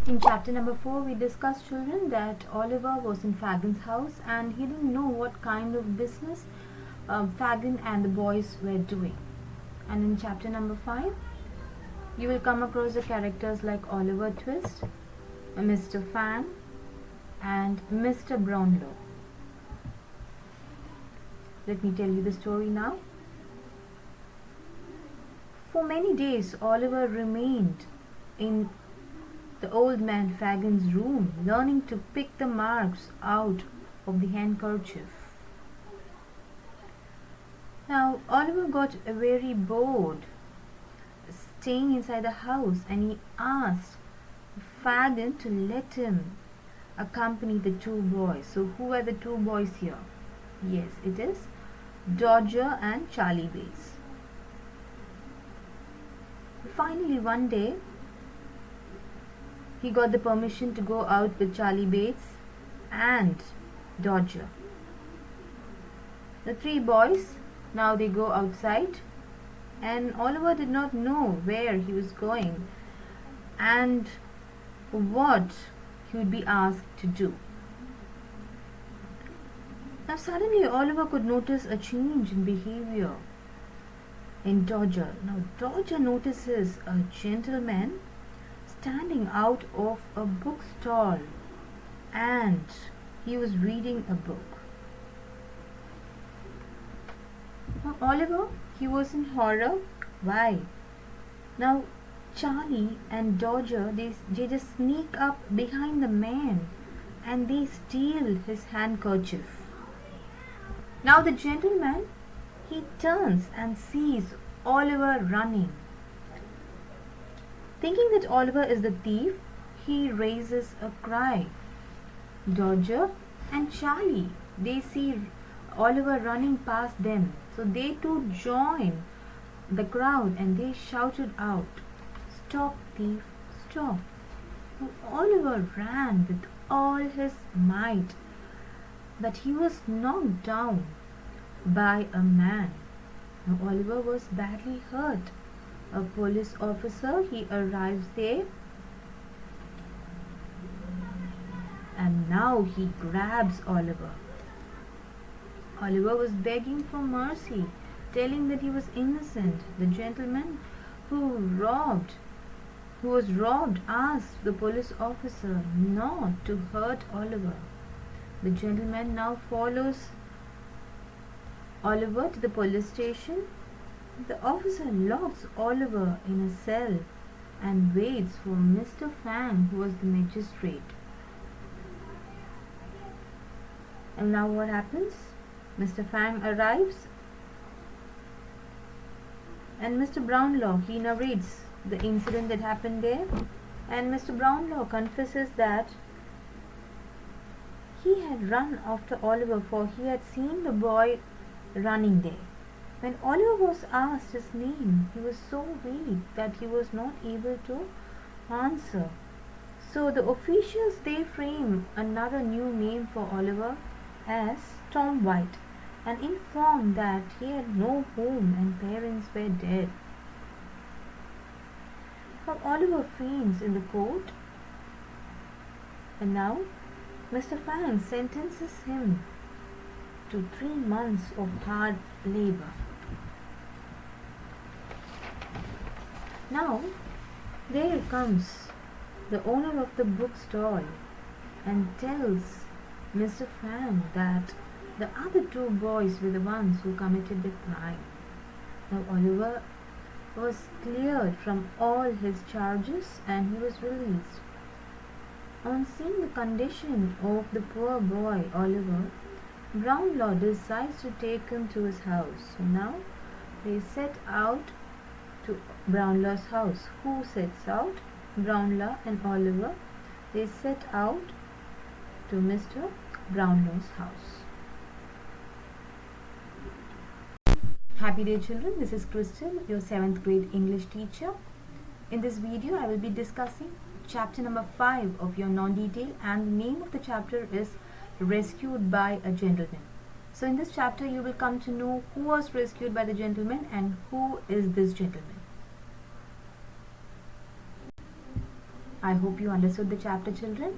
In chapter number 4, we discussed, children, that Oliver was in Fagin's house and he didn't know what kind of business Fagin and the boys were doing. And in chapter number 5, you will come across the characters like Oliver Twist, Mr. Fang, and Mr. Brownlow. Let me tell you the story now. For many days, Oliver remained in the old man Fagin's room, learning to pick the marks out of the handkerchief. Now, Oliver got very bored staying inside the house, and he asked Fagin to let him accompany the two boys. So, who are the two boys here? Yes, it is Dodger and Charlie Bates. Finally, one day, he got the permission to go out with Charlie Bates and Dodger. The three boys, now they go outside, and Oliver did not know where he was going and what he would be asked to do. Now suddenly Oliver could notice a change in behavior in Dodger. Now Dodger notices a gentleman standing out of a bookstall, and he was reading a book. Now Oliver, he was in horror. Why? Now Charlie and Dodger, they just sneak up behind the man and they steal his handkerchief. Now the gentleman, he turns and sees Oliver running. Thinking that Oliver is the thief, he raises a cry. Dodger and Charlie, they see Oliver running past them, so they too join the crowd and they shouted out, "Stop, thief, stop!" So Oliver ran with all his might, but he was knocked down by a man. Now Oliver was badly hurt. A police officer, he arrives there, and now he grabs Oliver. Oliver was begging for mercy, telling that he was innocent. The gentleman who was robbed, asked the police officer not to hurt Oliver. The gentleman now follows Oliver to the police station. The officer locks Oliver in a cell and waits for Mr. Fang, who was the magistrate. And now what happens? Mr. Fang arrives, and Mr. Brownlow, he narrates the incident that happened there, and Mr. Brownlow confesses that he had run after Oliver, for he had seen the boy running there. When Oliver was asked his name, he was so weak that he was not able to answer. So the officials, they frame another new name for Oliver as Tom White, and informed that he had no home and parents were dead. Now Oliver faints in the court, and now Mr. Fang sentences him to 3 months of hard labor. Now there comes the owner of the bookstall and tells Mr. Fang that the other two boys were the ones who committed the crime. Now Oliver was cleared from all his charges and he was released. On seeing the condition of the poor boy Oliver, Brownlow decides to take him to his house. So now they set out to Brownlow's house. Who sets out? Brownlow and Oliver. They set out to Mr. Brownlow's house. Happy day, children. This is Crystal, your 7th grade English teacher. In this video, I will be discussing chapter number 5 of your non-detail, and the name of the chapter is Rescued by a Gentleman. So in this chapter, you will come to know who was rescued by the gentleman and who is this gentleman. I hope you understood the chapter, children.